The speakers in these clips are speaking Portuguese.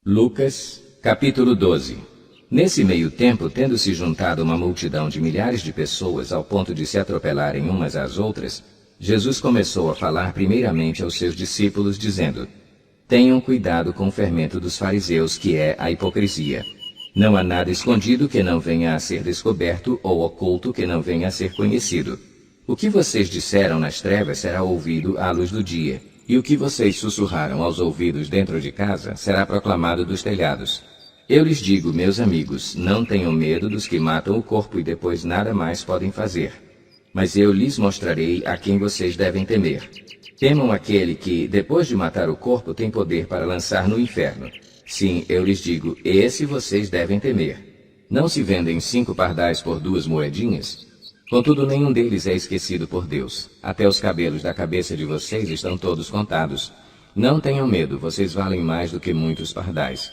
Lucas, capítulo 12. Nesse meio tempo, tendo-se juntado uma multidão de milhares de pessoas ao ponto de se atropelarem umas às outras, Jesus começou a falar primeiramente aos seus discípulos, dizendo: Tenham cuidado com o fermento dos fariseus, que é a hipocrisia. Não há nada escondido que não venha a ser descoberto, ou oculto que não venha a ser conhecido. O que vocês disseram nas trevas será ouvido à luz do dia, e o que vocês sussurraram aos ouvidos dentro de casa será proclamado dos telhados. Eu lhes digo, meus amigos, não tenham medo dos que matam o corpo e depois nada mais podem fazer. Mas eu lhes mostrarei a quem vocês devem temer. Temam aquele que, depois de matar o corpo, tem poder para lançar no inferno. Sim, eu lhes digo, esse vocês devem temer. Não se vendem 5 pardais por 2 moedinhas? Contudo, nenhum deles é esquecido por Deus. Até os cabelos da cabeça de vocês estão todos contados. Não tenham medo, vocês valem mais do que muitos pardais.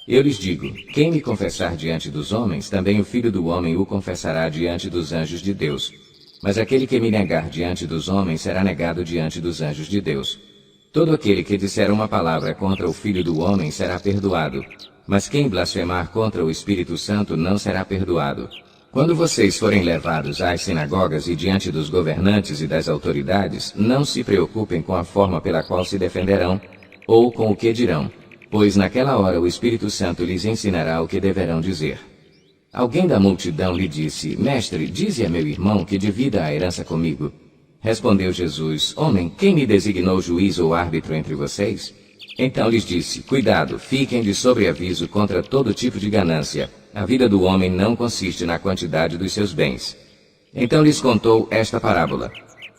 Eu lhes digo, quem me confessar diante dos homens, também o Filho do Homem o confessará diante dos anjos de Deus. Mas aquele que me negar diante dos homens será negado diante dos anjos de Deus. Todo aquele que disser uma palavra contra o Filho do Homem será perdoado, mas quem blasfemar contra o Espírito Santo não será perdoado. Quando vocês forem levados às sinagogas e diante dos governantes e das autoridades, não se preocupem com a forma pela qual se defenderão, ou com o que dirão, pois naquela hora o Espírito Santo lhes ensinará o que deverão dizer. Alguém da multidão lhe disse, Mestre, dize a meu irmão que divida a herança comigo. Respondeu Jesus, Homem, quem me designou juiz ou árbitro entre vocês? Então lhes disse, Cuidado, fiquem de sobreaviso contra todo tipo de ganância. A vida do homem não consiste na quantidade dos seus bens. Então lhes contou esta parábola.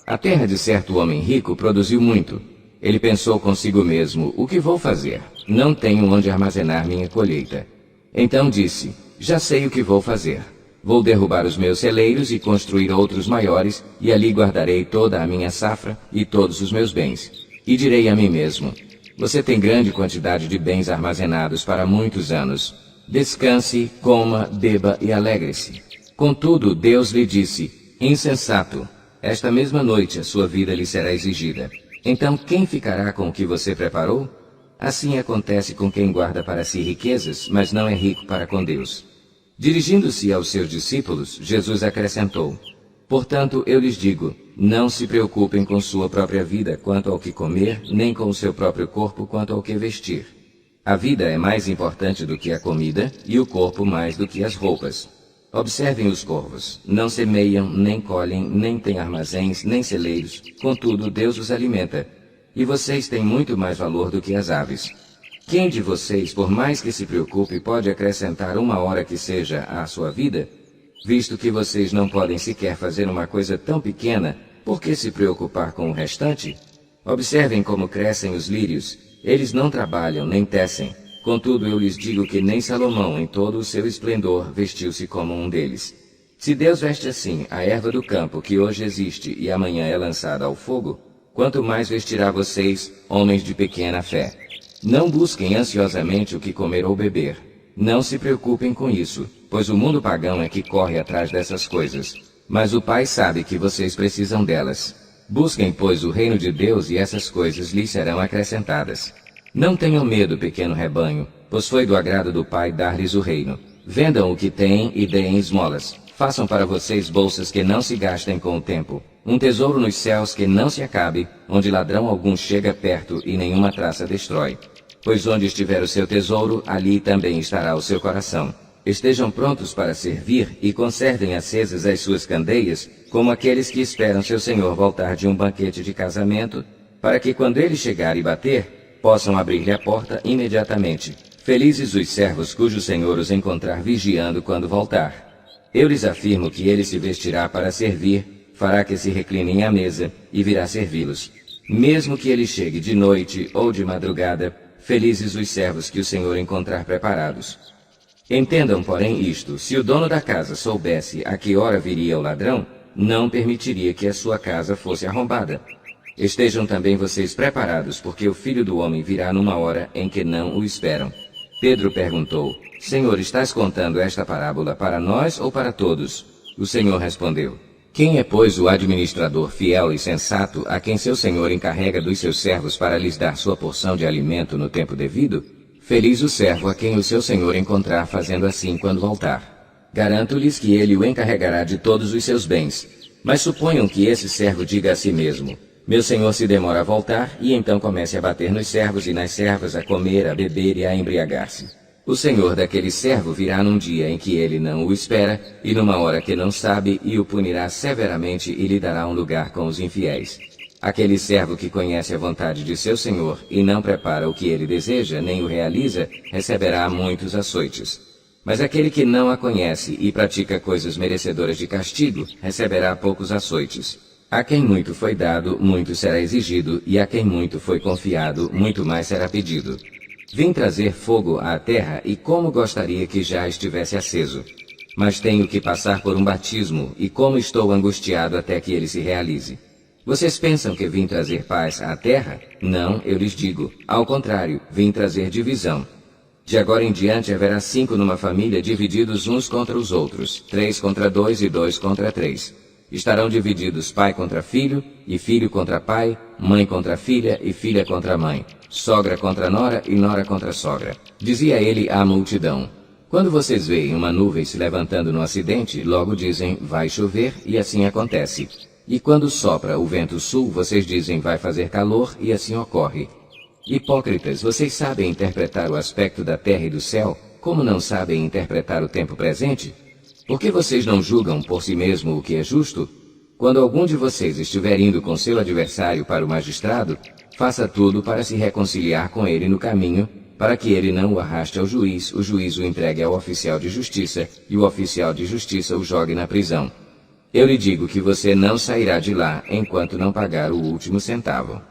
A terra de certo homem rico produziu muito. Ele pensou consigo mesmo, o que vou fazer? Não tenho onde armazenar minha colheita. Então disse, já sei o que vou fazer. Vou derrubar os meus celeiros e construir outros maiores, e ali guardarei toda a minha safra e todos os meus bens. E direi a mim mesmo, você tem grande quantidade de bens armazenados para muitos anos. Descanse, coma, beba e alegre-se. Contudo, Deus lhe disse, insensato, esta mesma noite a sua vida lhe será exigida. Então quem ficará com o que você preparou? Assim acontece com quem guarda para si riquezas, mas não é rico para com Deus. Dirigindo-se aos seus discípulos, Jesus acrescentou, Portanto, eu lhes digo, não se preocupem com sua própria vida quanto ao que comer, nem com o seu próprio corpo quanto ao que vestir. A vida é mais importante do que a comida, e o corpo mais do que as roupas. Observem os corvos. Não semeiam, nem colhem, nem têm armazéns, nem celeiros. Contudo, Deus os alimenta. E vocês têm muito mais valor do que as aves. Quem de vocês, por mais que se preocupe, pode acrescentar 1 hora que seja à sua vida? Visto que vocês não podem sequer fazer uma coisa tão pequena, por que se preocupar com o restante? Observem como crescem os lírios. Eles não trabalham, nem tecem. Contudo, eu lhes digo que nem Salomão, em todo o seu esplendor, vestiu-se como um deles. Se Deus veste assim a erva do campo, que hoje existe e amanhã é lançada ao fogo, quanto mais vestirá vocês, homens de pequena fé. Não busquem ansiosamente o que comer ou beber. Não se preocupem com isso, pois o mundo pagão é que corre atrás dessas coisas. Mas o Pai sabe que vocês precisam delas. Busquem, pois, o reino de Deus e essas coisas lhes serão acrescentadas. Não tenham medo, pequeno rebanho, pois foi do agrado do Pai dar-lhes o reino. Vendam o que têm e deem esmolas. Façam para vocês bolsas que não se gastem com o tempo. Um tesouro nos céus que não se acabe, onde ladrão algum chega perto e nenhuma traça destrói. Pois onde estiver o seu tesouro, ali também estará o seu coração. Estejam prontos para servir e conservem acesas as suas candeias, como aqueles que esperam seu senhor voltar de um banquete de casamento, para que quando ele chegar e bater, possam abrir-lhe a porta imediatamente. Felizes os servos cujo senhor os encontrar vigiando quando voltar. Eu lhes afirmo que ele se vestirá para servir, fará que se reclinem à mesa e virá servi-los. Mesmo que ele chegue de noite ou de madrugada, felizes os servos que o Senhor encontrar preparados. Entendam, porém, isto, se o dono da casa soubesse a que hora viria o ladrão, não permitiria que a sua casa fosse arrombada. Estejam também vocês preparados, porque o Filho do Homem virá numa hora em que não o esperam. Pedro perguntou, Senhor, estás contando esta parábola para nós ou para todos? O Senhor respondeu, Quem é, pois, o administrador fiel e sensato, a quem seu senhor encarrega dos seus servos para lhes dar sua porção de alimento no tempo devido? Feliz o servo a quem o seu senhor encontrar fazendo assim quando voltar. Garanto-lhes que ele o encarregará de todos os seus bens. Mas suponham que esse servo diga a si mesmo: meu senhor se demora a voltar, e então comece a bater nos servos e nas servas, a comer, a beber e a embriagar-se. O senhor daquele servo virá num dia em que ele não o espera, e numa hora que não sabe, e o punirá severamente e lhe dará um lugar com os infiéis. Aquele servo que conhece a vontade de seu senhor e não prepara o que ele deseja, nem o realiza, receberá muitos açoites. Mas aquele que não a conhece e pratica coisas merecedoras de castigo, receberá poucos açoites. A quem muito foi dado, muito será exigido, e a quem muito foi confiado, muito mais será pedido. Vim trazer fogo à terra, e como gostaria que já estivesse aceso. Mas tenho que passar por um batismo, e como estou angustiado até que ele se realize. Vocês pensam que vim trazer paz à terra? Não, eu lhes digo. Ao contrário, vim trazer divisão. De agora em diante haverá 5 numa família divididos uns contra os outros, 3 contra 2 e 2 contra 3. Estarão divididos pai contra filho, e filho contra pai, mãe contra filha e filha contra mãe, sogra contra nora e nora contra sogra. Dizia ele à multidão: quando vocês veem uma nuvem se levantando no acidente, logo dizem, vai chover, e assim acontece. E quando sopra o vento sul, vocês dizem, vai fazer calor, e assim ocorre. Hipócritas, vocês sabem interpretar o aspecto da terra e do céu, como não sabem interpretar o tempo presente? Por que vocês não julgam por si mesmo o que é justo? Quando algum de vocês estiver indo com seu adversário para o magistrado, faça tudo para se reconciliar com ele no caminho, para que ele não o arraste ao juiz, o juiz o entregue ao oficial de justiça, e o oficial de justiça o jogue na prisão. Eu lhe digo que você não sairá de lá enquanto não pagar o último centavo.